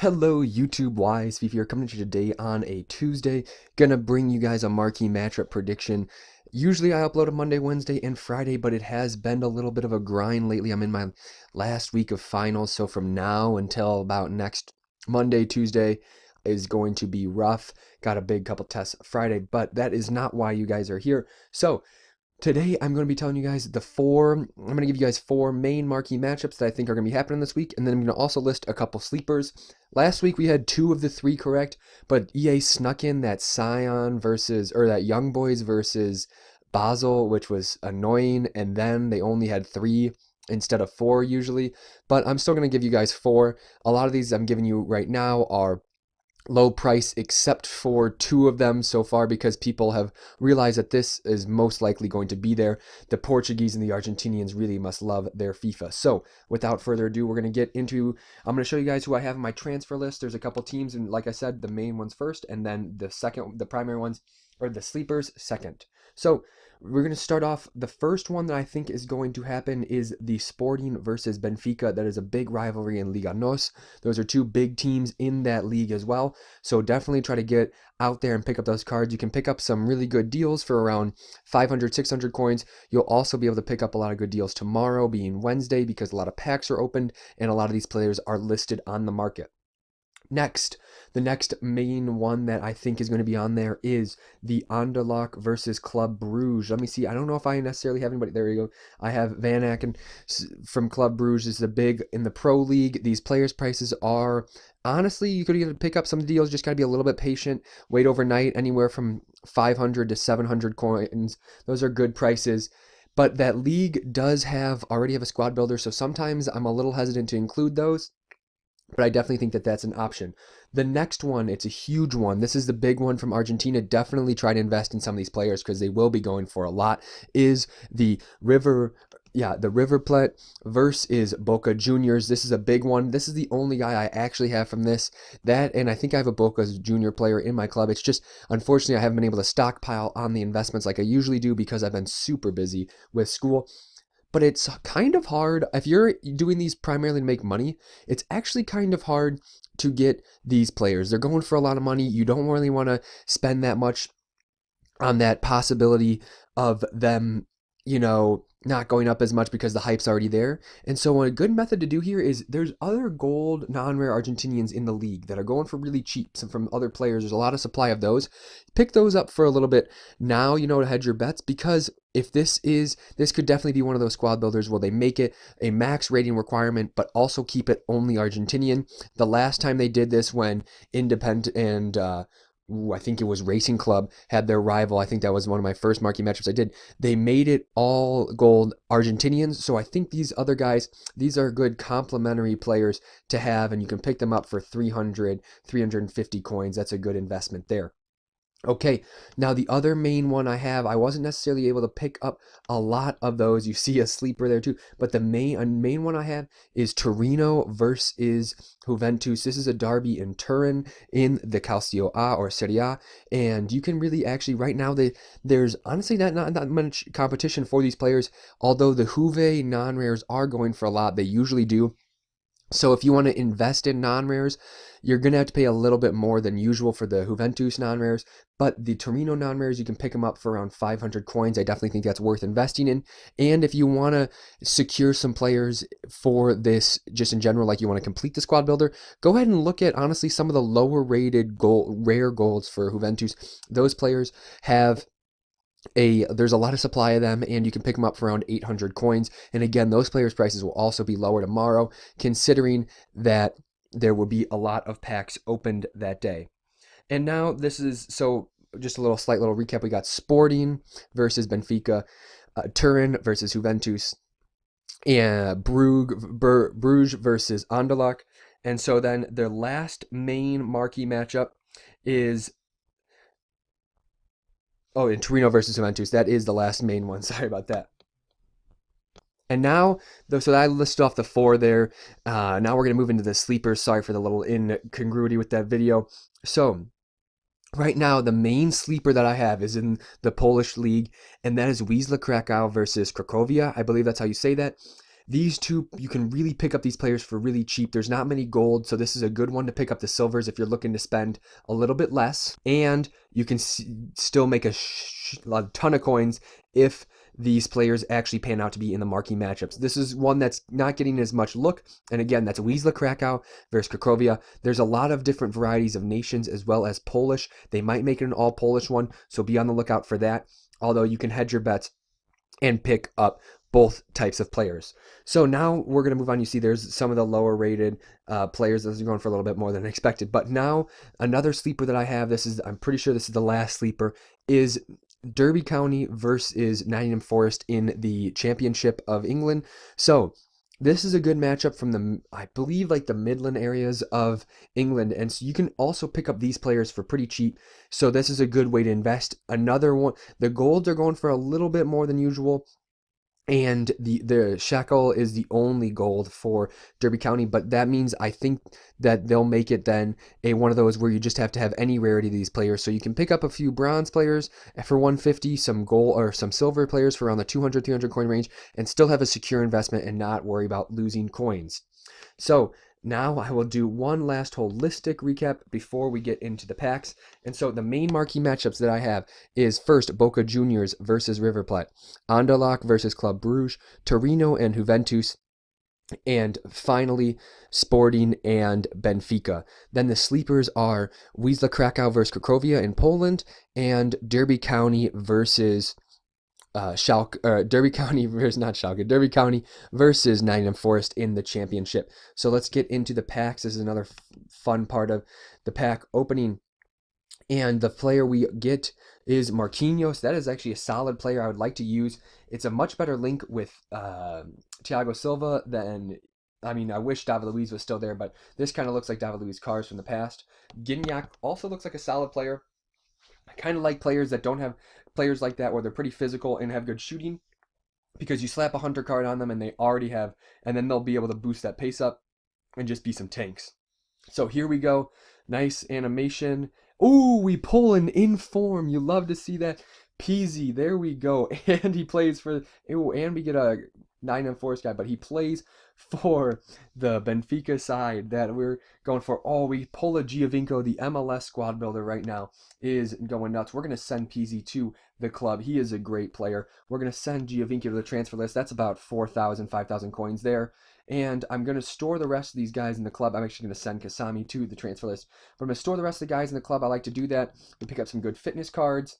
Hello YouTube wise, FIFA here coming to you today on a Tuesday. Gonna bring you guys a marquee matchup prediction. Usually I upload a Monday, Wednesday, and Friday, but it has been a little bit of a grind lately. I'm in my last week of finals, so from now until about next Monday, Tuesday is going to be rough. Got a big couple tests Friday, but that is not why you guys are here. So today, I'm going to be telling you guys I'm going to give you guys four main marquee matchups that I think are going to be happening this week, and then I'm going to also list a couple sleepers. Last week, we had two of the three correct, but EA snuck in that that Young Boys versus Basel, which was annoying, and then they only had three instead of four usually, but I'm still going to give you guys four. A lot of these I'm giving you right now are low price except for two of them so far because people have realized that this is most likely going to be there. The Portuguese and the Argentinians really must love their FIFA. So without further ado, I'm going to show you guys who I have in my transfer list. There's a couple teams, and like I said, the main ones first, and then the primary ones, or the sleepers, second. So we're going to start off. The first one that I think is going to happen is the Sporting versus Benfica. That is a big rivalry in Liga NOS. Those are two big teams in that league as well. So definitely try to get out there and pick up those cards. You can pick up some really good deals for around 500, 600 coins. You'll also be able to pick up a lot of good deals tomorrow, being Wednesday, because a lot of packs are opened and a lot of these players are listed on the market. The next main one that I think is going to be on there is the Anderlecht versus Club Brugge. Let me see. I don't know if I necessarily have anybody. There you go. I have Van Aken from Club Brugge. This is a big in the Pro League. These players' prices are, honestly, you could even pick up some deals. Just got to be a little bit patient. Wait overnight, anywhere from 500 to 700 coins. Those are good prices. But that league does already have a squad builder, so sometimes I'm a little hesitant to include those. But I definitely think that that's an option. The next one, it's a huge one. This is the big one from Argentina. Definitely try to invest in some of these players because they will be going for a lot. Is the River Plate versus Boca Juniors. This is a big one. This is the only guy I actually have from this. And I think I have a Boca Junior player in my club. It's just, unfortunately, I haven't been able to stockpile on the investments like I usually do because I've been super busy with school. But it's kind of hard. If you're doing these primarily to make money, it's actually kind of hard to get these players. They're going for a lot of money. You don't really want to spend that much on that possibility of them, not going up as much because the hype's already there. And so a good method to do here is there's other gold non-rare Argentinians in the league that are going for really cheap from other players. There's a lot of supply of those. Pick those up for a little bit now, to hedge your bets, because if this could definitely be one of those squad builders where they make it a max rating requirement, but also keep it only Argentinian. The last time they did this, when Independent and I think it was Racing Club had their rival. I think that was one of my first marquee matchups I did. They made it all gold Argentinians. So I think these other guys, these are good complementary players to have, and you can pick them up for 300, 350 coins. That's a good investment there. Okay, now the other main one I wasn't necessarily able to pick up a lot of those. You see a sleeper there too, but the main one I have is Torino versus Juventus. This is a derby in Turin in the Calcio A or Serie A, and you can really actually right now there's honestly not much competition for these players. Although the Juve non-rares are going for a lot, they usually do. So if you want to invest in non-rares, you're going to have to pay a little bit more than usual for the Juventus non-rares, but the Torino non-rares, you can pick them up for around 500 coins. I definitely think that's worth investing in. And if you want to secure some players for this, just in general, like you want to complete the squad builder, go ahead and look at, honestly, some of the lower rated rare golds for Juventus. Those players have there's a lot of supply of them, and you can pick them up for around 800 coins. And again, those players' prices will also be lower tomorrow, considering that there will be a lot of packs opened that day. And now just a slight little recap. We got Sporting versus Benfica, Turin versus Juventus, and Bruges versus Anderlecht. And so then their last main marquee matchup is in Torino versus Juventus. That is the last main one. Sorry about that. And now, so I listed off the four there. Now we're going to move into the sleepers. Sorry for the little incongruity with that video. So right now, the main sleeper that I have is in the Polish league, and that is Wisła Krakow versus Cracovia. I believe that's how you say that. These two, you can really pick up these players for really cheap. There's not many gold, so this is a good one to pick up the silvers if you're looking to spend a little bit less. And you can still make a ton of coins if these players actually pan out to be in the marquee matchups. This is one that's not getting as much look. And again, that's Wisla Krakow versus Cracovia. There's a lot of different varieties of nations as well as Polish. They might make it an all Polish one, so be on the lookout for that. Although you can hedge your bets and pick up both types of players. So now we're going to move on. You see there's some of the lower rated players. This is going for a little bit more than expected. But now another sleeper that I have, I'm pretty sure this is the last sleeper, is Derby County versus Nottingham Forest in the Championship of England. So this is a good matchup from I believe, like the Midland areas of England. And so you can also pick up these players for pretty cheap. So this is a good way to invest. Another one, the golds are going for a little bit more than usual. And the shekel is the only gold for Derby County, but that means I think that they'll make it then one of those where you just have to have any rarity of these players. So you can pick up a few bronze players for 150, some gold or some silver players for around the 200, 300 coin range, and still have a secure investment and not worry about losing coins. So now I will do one last holistic recap before we get into the packs. And so the main marquee matchups that I have is first Boca Juniors versus River Plate, Anderlecht versus Club Brugge, Torino and Juventus, and finally Sporting and Benfica. Then the sleepers are Wisla Krakow versus Cracovia in Poland, and Derby County versus Derby County versus Nottingham Forest in the championship. So let's get into the packs. This is another fun part of the pack opening. And the player we get is Marquinhos. That is actually a solid player I would like to use. It's a much better link with Thiago Silva than, I wish David Luiz was still there, but this kind of looks like David Luiz cars from the past. Gignac also looks like a solid player. I kind of like players that don't have players like that where they're pretty physical and have good shooting, because you slap a hunter card on them and they already have, and then they'll be able to boost that pace up and just be some tanks. So here we go. Nice animation. Ooh, we pull an Infrom. You love to see that. Peasy, there we go. And he plays for, and we get a 9 and 4 guy, but he plays for the Benfica side that we're going for. Oh, we pull a Giovinco. The MLS squad builder right now is going nuts. We're going to send Peasy to the club. He is a great player. We're going to send Giovinco to the transfer list. That's about 4,000, 5,000 coins there. And I'm going to store the rest of these guys in the club. I'm actually going to send Kasami to the transfer list. But I'm going to store the rest of the guys in the club. I like to do that. We pick up some good fitness cards.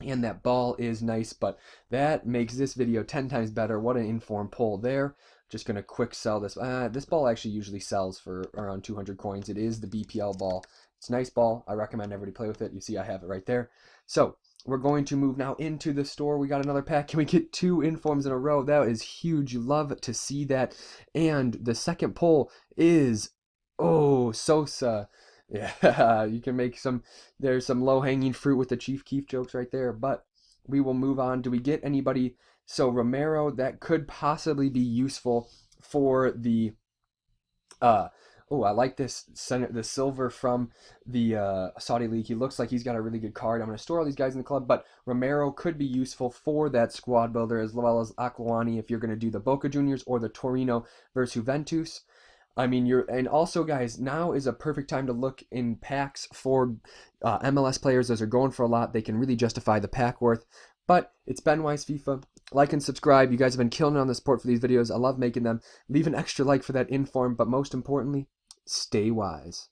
And that ball is nice, but that makes this video 10 times better. What an Infrom pull there. Just going to quick sell this. This ball actually usually sells for around 200 coins. It is the BPL ball. It's a nice ball. I recommend everybody play with it. You see I have it right there. So we're going to move now into the store. We got another pack. Can we get 2 Infroms in a row? That is huge. You love to see that. And the second pull is, oh, Sosa. Yeah, you can make there's some low-hanging fruit with the Chief Keef jokes right there, but we will move on. Do we get anybody? So Romero, that could possibly be useful for the, I like the silver from the Saudi League. He looks like he's got a really good card. I'm going to store all these guys in the club, but Romero could be useful for that squad builder, as well as Aquilani if you're going to do the Boca Juniors or the Torino versus Juventus. And also, guys, now is a perfect time to look in packs for MLS players. Those are going for a lot. They can really justify the pack worth. But it's been Wise FIFA. Like and subscribe. You guys have been killing it on the support for these videos. I love making them. Leave an extra like for that Infrom, but most importantly, stay wise.